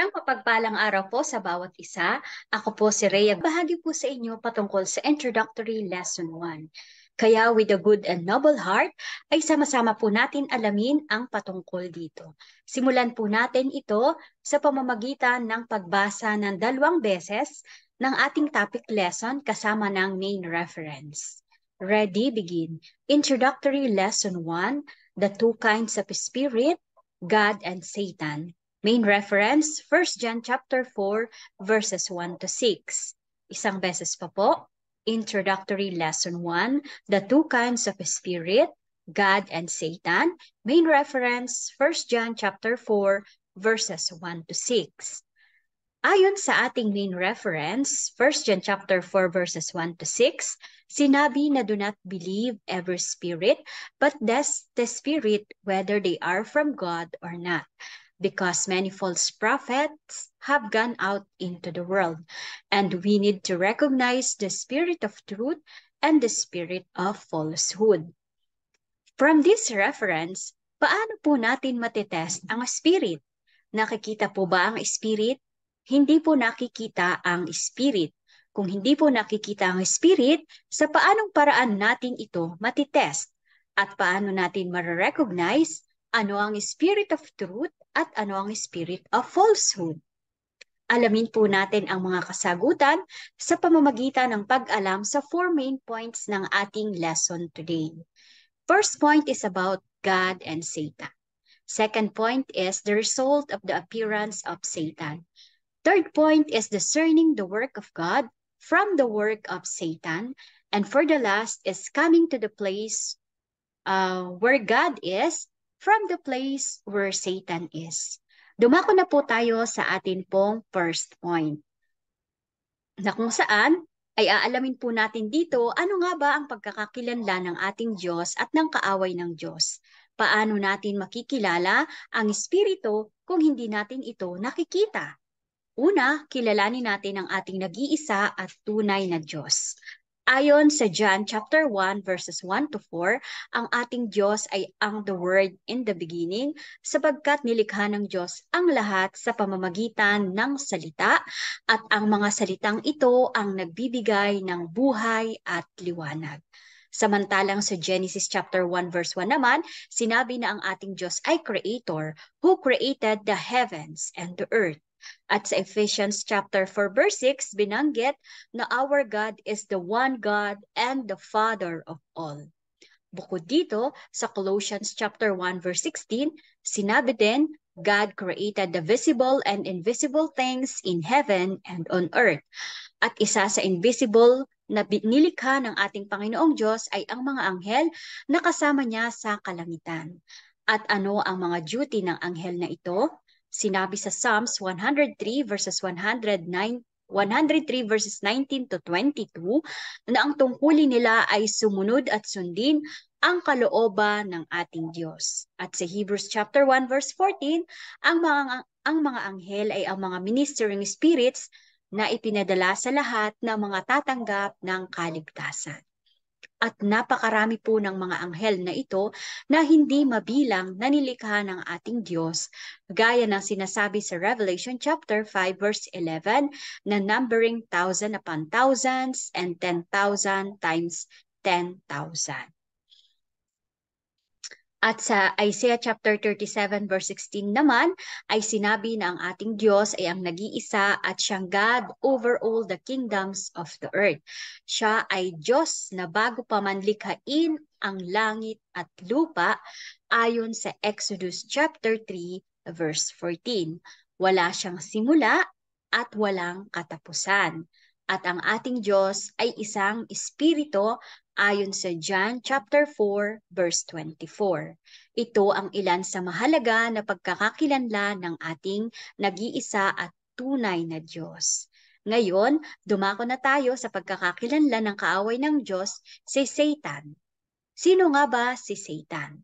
Ang mapagpalang araw po sa bawat isa. Ako po si Rhea. Bahagi po sa inyo patungkol sa Introductory Lesson 1. Kaya with a good and noble heart, ay sama-sama po natin alamin ang patungkol dito. Simulan po natin ito sa pamamagitan ng pagbasa ng 2 beses ng ating topic lesson kasama ng main reference. Ready, begin. Introductory Lesson 1, The Two Kinds of Spirit, God and Satan. Main reference, 1 John chapter 4, verses 1 to 6. Isang beses pa po, Introductory Lesson 1, The Two Kinds of Spirit, God and Satan. Main reference, 1 John chapter 4, verses 1 to 6. Ayon sa ating main reference, 1 John chapter 4, verses 1 to 6, sinabi na do not believe every spirit, but test the spirit whether they are from God or not, because many false prophets have gone out into the world, and we need to recognize the spirit of truth and the spirit of falsehood. From this reference, paano po natin matitest ang spirit? Nakikita po ba ang spirit? Hindi po nakikita ang spirit. Kung hindi po nakikita ang spirit, sa paanong paraan natin ito matitest? At paano natin ma-recognize ano ang spirit of truth at ano ang spirit of falsehood? Alamin po natin ang mga kasagutan sa pamamagitan ng pag-alam sa 4 main points ng ating lesson today. First point is about God and Satan. Second point is the result of the appearance of Satan. Third point is discerning the work of God from the work of Satan. And for the last is coming to the place where God is from the place where Satan is. Dumako na po tayo sa atin pong first point, na kung saan ay aalamin po natin dito ano nga ba ang pagkakakilanlan ng ating Diyos at ng kaaway ng Diyos. Paano natin makikilala ang Espiritu kung hindi natin ito nakikita? Una, kilalanin natin ang ating nag-iisa at tunay na Diyos. Ayon sa John chapter 1 verses 1 to 4, ang ating Diyos ay ang the Word in the beginning, sapagkat nilikha ng Diyos ang lahat sa pamamagitan ng salita, at ang mga salitang ito ang nagbibigay ng buhay at liwanag. Samantalang sa Genesis chapter 1 verse 1 naman, sinabi na ang ating Diyos ay creator who created the heavens and the earth. At sa Ephesians chapter 4 verse 6, binanggit na our God is the one God and the Father of all. Bukod dito, sa Colossians chapter 1 verse 16, sinabi din, God created the visible and invisible things in heaven and on earth. At isa sa invisible na nilikha ng ating Panginoong Diyos ay ang mga anghel na kasama niya sa kalangitan. At ano ang mga duty ng anghel na ito? Sinabi sa Psalms 103 verses 103 verses 19 to 22 na ang tungkulin nila ay sumunod at sundin ang kalooban ng ating Diyos. At sa Hebrews chapter 1 verse 14, ang mga anghel ay ang mga ministering spirits na ipinadala sa lahat ng mga tatanggap ng kaligtasan. At napakarami po ng mga anghel na ito na hindi mabilang na nilikha ng ating Diyos, gaya ng sinasabi sa Revelation chapter 5 verse 11 na numbering 1,000 upon thousands and 10,000 times 10,000. At sa Isaiah chapter 37 verse 16 naman ay sinabi na ang ating Diyos ay ang nag-iisa at siyang God over all the kingdoms of the earth. Siya ay Diyos na bago pa man likhain ang langit at lupa ayon sa Exodus chapter 3 verse 14. Wala siyang simula at walang katapusan. At ang ating Diyos ay isang espiritu ayon sa John chapter 4 verse 24. Ito ang ilan sa mahalaga na pagkakakilanlan ng ating nag-iisa at tunay na Diyos. Ngayon, dumako na tayo sa pagkakakilanlan ng kaaway ng Diyos, si Satan. Sino nga ba si Satan?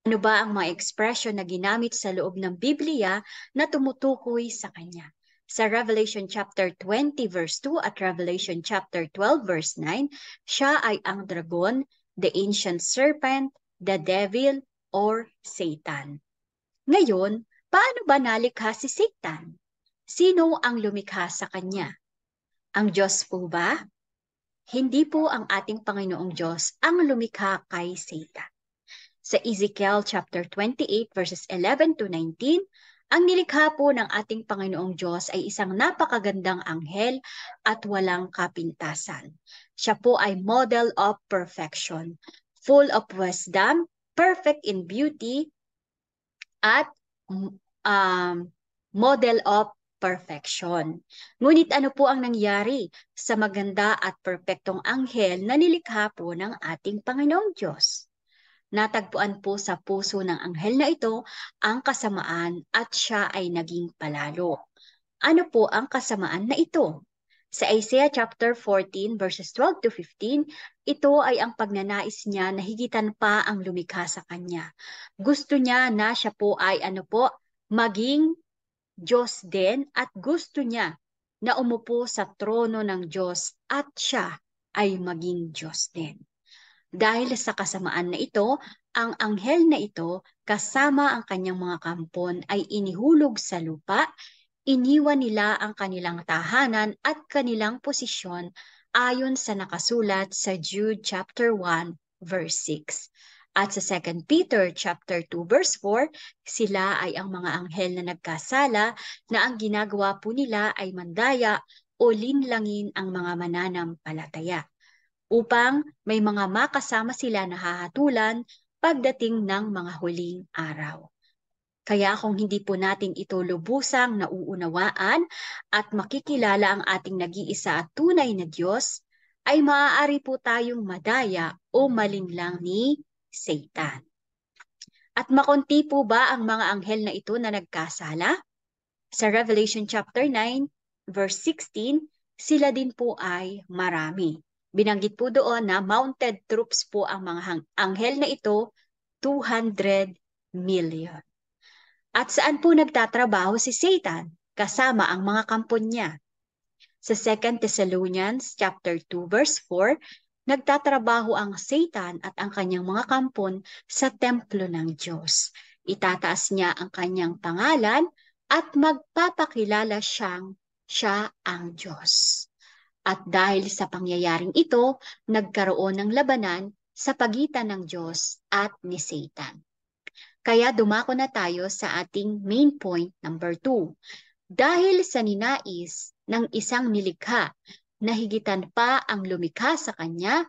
Ano ba ang mga ekspresyon na ginamit sa loob ng Biblia na tumutukoy sa kanya? Sa Revelation chapter 20 verse 2 at Revelation chapter 12 verse 9, siya ay ang dragon, the ancient serpent, the devil, or Satan. Ngayon, paano ba nalikha si Satan? Sino ang lumikha sa kanya? Ang Diyos po ba? Hindi po ang ating Panginoong Diyos ang lumikha kay Satan. Sa Ezekiel chapter 28 verses 11 to 19, ang nilikha po ng ating Panginoong Diyos ay isang napakagandang anghel at walang kapintasan. Siya po ay model of perfection, full of wisdom, perfect in beauty, at model of perfection. Ngunit ano po ang nangyari sa maganda at perpektong anghel na nilikha po ng ating Panginoong Diyos? Natagpuan po sa puso ng anghel na ito ang kasamaan at siya ay naging palalo. Ano po ang kasamaan na ito? Sa Isaiah chapter 14 verses 12 to 15, ito ay ang pagnanais niya na higitan pa ang lumikha sa kanya. Gusto niya na siya po ay maging Diyos din at gusto niya na umupo sa trono ng Diyos at siya ay maging Diyos din. Dahil sa kasamaan na ito, ang anghel na ito kasama ang kanyang mga kampon ay inihulog sa lupa, iniwan nila ang kanilang tahanan at kanilang posisyon ayon sa nakasulat sa Jude chapter 1 verse 6. At sa 2 Peter chapter 2 verse 4, sila ay ang mga anghel na nagkasala na ang ginagawa po nila ay mandaya o linlangin ang mga mananampalataya, upang may mga makasama sila na hahatulan pagdating ng mga huling araw. Kaya kung hindi po natin ito lubusang nauunawaan at makikilala ang ating nag-iisa at tunay na Diyos, ay maaari po tayong madaya o malinlang ni Satan. At makunti po ba ang mga anghel na ito na nagkasala? Sa Revelation chapter 9, verse 16, sila din po ay marami. Binanggit po doon na mounted troops po ang mga anghel na ito, 200 million. At saan po nagtatrabaho si Satan? Kasama ang mga kampon niya. Sa 2 Thessalonians chapter 2 verse 4, nagtatrabaho ang Satan at ang kanyang mga kampon sa templo ng Diyos. Itataas niya ang kanyang pangalan at magpapakilala siya ang Diyos. At dahil sa pangyayaring ito, nagkaroon ng labanan sa pagitan ng Diyos at ni Satan. Kaya dumako na tayo sa ating main point number 2. Dahil sa ninais ng isang nilikha na higitan pa ang lumikha sa kanya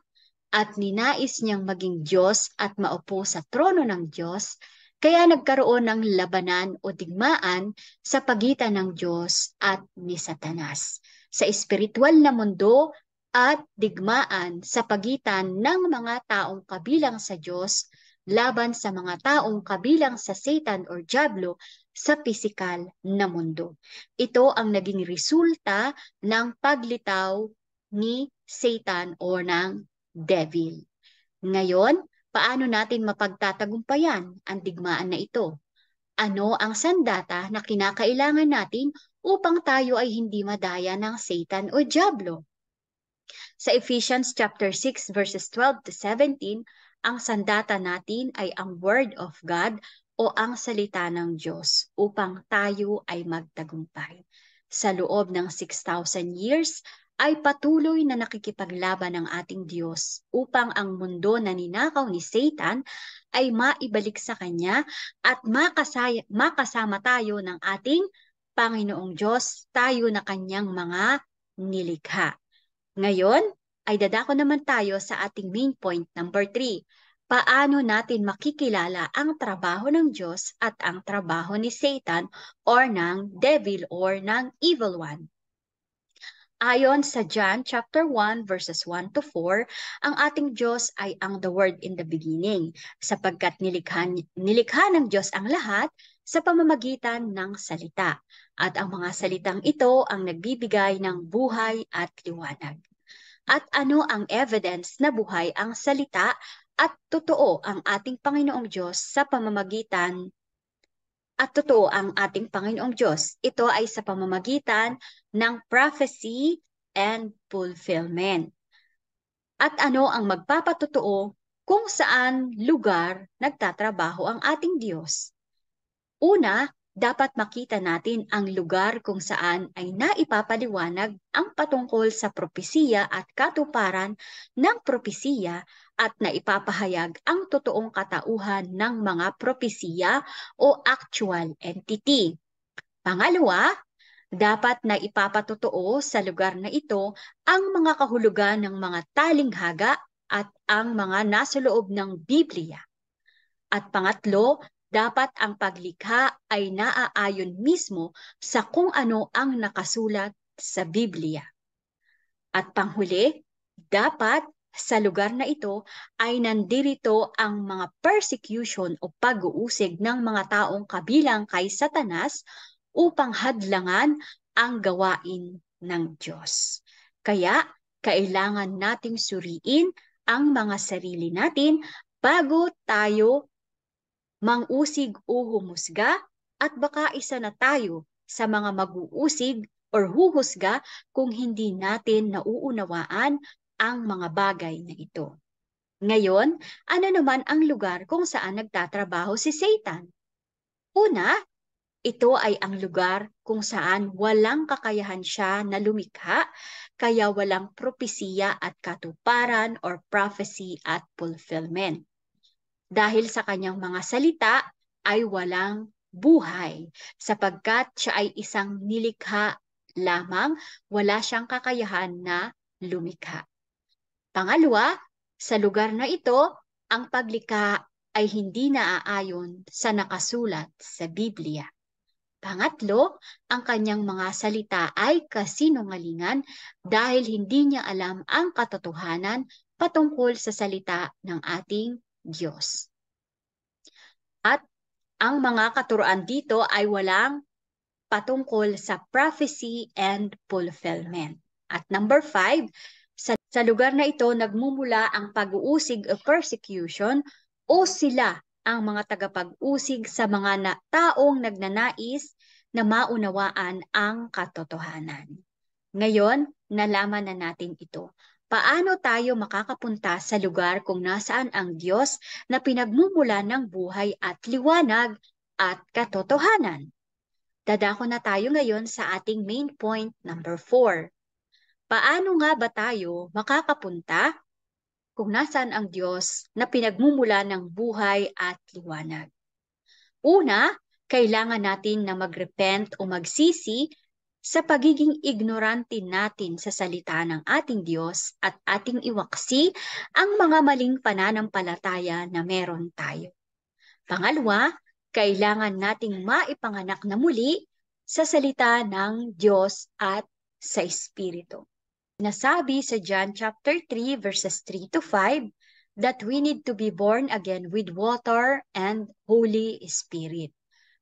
at ninais niyang maging Diyos at maupo sa trono ng Diyos, kaya nagkaroon ng labanan o digmaan sa pagitan ng Diyos at ni Satanas. Sa espiritual na mundo at digmaan sa pagitan ng mga taong kabilang sa Diyos laban sa mga taong kabilang sa Satan or Diablo sa pisikal na mundo. Ito ang naging resulta ng paglitaw ni Satan o ng devil. Ngayon, paano natin mapagtatagumpayan ang digmaan na ito? Ano ang sandata na kinakailangan natin upang tayo ay hindi madaya ng Satan o Diablo? Sa Ephesians chapter 6 verses 12 to 17, ang sandata natin ay ang Word of God o ang salita ng Diyos upang tayo ay magtagumpay. Sa loob ng 6,000 years, ay patuloy na nakikipaglaban ng ating Diyos upang ang mundo na ninakaw ni Satan ay maibalik sa Kanya at makasama tayo ng ating Panginoong Diyos, tayo na Kanyang mga nilikha. Ngayon, ay dadako naman tayo sa ating main point number 3. Paano natin makikilala ang trabaho ng Diyos at ang trabaho ni Satan or ng devil or ng evil one? Ayon sa John chapter 1 verses 1 to 4, ang ating Diyos ay ang the Word in the beginning, sapagkat nilikha ng Diyos ang lahat sa pamamagitan ng salita. At ang mga salitang ito ang nagbibigay ng buhay at liwanag. At ano ang evidence na buhay ang salita at totoo ang ating Panginoong Diyos sa pamamagitan at totoo ang ating Panginoong Diyos? Ito ay sa pamamagitan ng prophecy and fulfillment. At ano ang magpapatotoo kung saan lugar nagtatrabaho ang ating Diyos? Una, dapat makita natin ang lugar kung saan ay naipapaliwanag ang patungkol sa propesiya at katuparan ng propesiya at naipapahayag ang totoong katauhan ng mga propesiya o actual entity. Pangalawa, dapat na ipapatotoo sa lugar na ito ang mga kahulugan ng mga talinghaga at ang mga nasa loob ng Biblia. At pangatlo, dapat ang paglikha ay naaayon mismo sa kung ano ang nakasulat sa Biblia. At panghuli, dapat sa lugar na ito ay nandirito ang mga persecution o pag-uusig ng mga taong kabilang kay Satanas upang hadlangan ang gawain ng Diyos. Kaya, kailangan nating suriin ang mga sarili natin bago tayo mangusig o humusga at baka isa na tayo sa mga mag-uusig or huhusga kung hindi natin nauunawaan ang mga bagay na ito. Ngayon, ano naman ang lugar kung saan nagtatrabaho si Satan? Una, ito ay ang lugar kung saan walang kakayahan siya na lumikha, kaya walang propesiya at katuparan or prophecy at fulfillment. Dahil sa kanyang mga salita ay walang buhay, sapagkat siya ay isang nilikha lamang, wala siyang kakayahan na lumikha. Pangalawa, sa lugar na ito, ang paglikha ay hindi naaayon sa nakasulat sa Biblia. Pangatlo, ang kanyang mga salita ay kasinungalingan dahil hindi niya alam ang katotohanan patungkol sa salita ng ating Diyos. At ang mga katuroan dito ay walang patungkol sa prophecy and fulfillment. At number 5, sa lugar na ito nagmumula ang pag-uusig o persecution o sila ang mga tagapag-usig sa mga taong nagnanais na maunawaan ang katotohanan. Ngayon, nalaman na natin ito. Paano tayo makakapunta sa lugar kung nasaan ang Diyos na pinagmumula ng buhay at liwanag at katotohanan? Dadako na tayo ngayon sa ating main point number 4. Paano nga ba tayo makakapunta kung nasaan ang Diyos na pinagmumula ng buhay at liwanag? Una, kailangan natin na magrepent o magsisi sa pagiging ignorante natin sa salita ng ating Diyos at ating iwaksi ang mga maling pananampalataya na meron tayo. Pangalawa, kailangan nating maipanganak na muli sa salita ng Diyos at sa Espiritu. Nasabi sa John chapter 3 verses 3 to 5 that we need to be born again with water and Holy Spirit.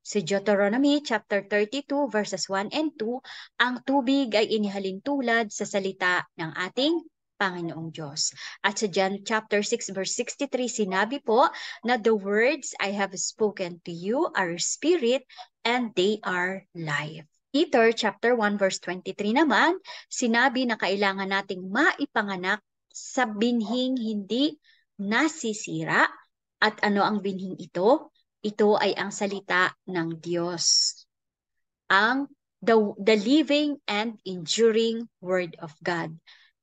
Sa Deuteronomy chapter 32 verses 1 and 2, ang tubig ay inihalin tulad sa salita ng ating Panginoong Diyos. At sa John chapter 6 verse 63, sinabi po na the words I have spoken to you are spirit and they are life. Peter chapter 1 verse 23 naman, sinabi na kailangan nating maipanganak sa binhing hindi nasisira. At ano ang binhing ito? Ito ay ang salita ng Diyos. The living and enduring Word of God.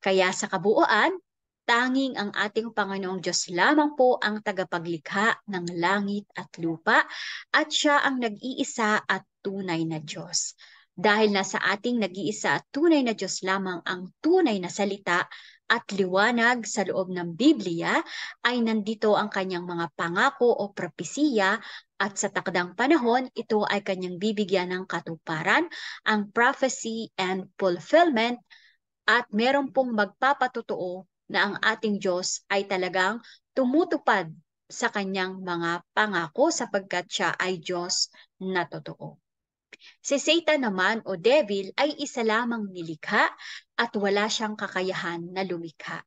Kaya sa kabuuan, tanging ang ating Panginoong Diyos lamang po ang tagapaglikha ng langit at lupa at siya ang nag-iisa at tunay na Diyos. Dahil nasa ating nag-iisa at tunay na Diyos lamang ang tunay na salita at liwanag sa loob ng Biblia, ay nandito ang kanyang mga pangako o propesiya at sa takdang panahon, ito ay kanyang bibigyan ng katuparan, ang prophecy and fulfillment, at meron pong magpapatotoo na ang ating Diyos ay talagang tumutupad sa kanyang mga pangako sapagkat siya ay Diyos na totoo. Si Satan naman o devil ay isa lamang nilikha at wala siyang kakayahan na lumikha.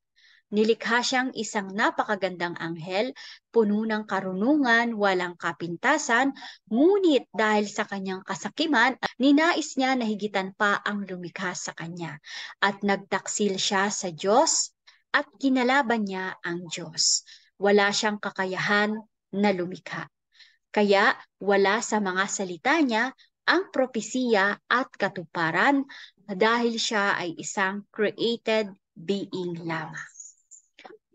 Nilikha siyang isang napakagandang anghel, puno ng karunungan, walang kapintasan, ngunit dahil sa kanyang kasakiman, ninais niya na higitan pa ang lumikha sa kanya. At nagtaksil siya sa Diyos at kinalaban niya ang Diyos. Wala siyang kakayahan na lumikha. Kaya wala sa mga salita niya ang propesiya at katuparan dahil siya ay isang created being lamang.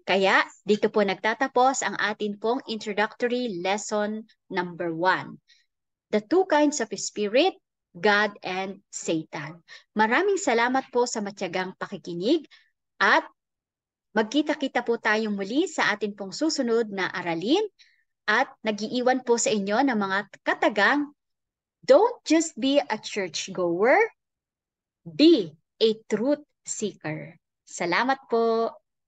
Kaya dito po nagtatapos ang atin pong introductory lesson number 1. The two kinds of spirit, God and Satan. Maraming salamat po sa matyagang pakikinig at magkita-kita po tayong muli sa atin pong susunod na aralin at nagiiwan po sa inyo ng mga katagang, don't just be a churchgoer, be a truth seeker. Salamat po.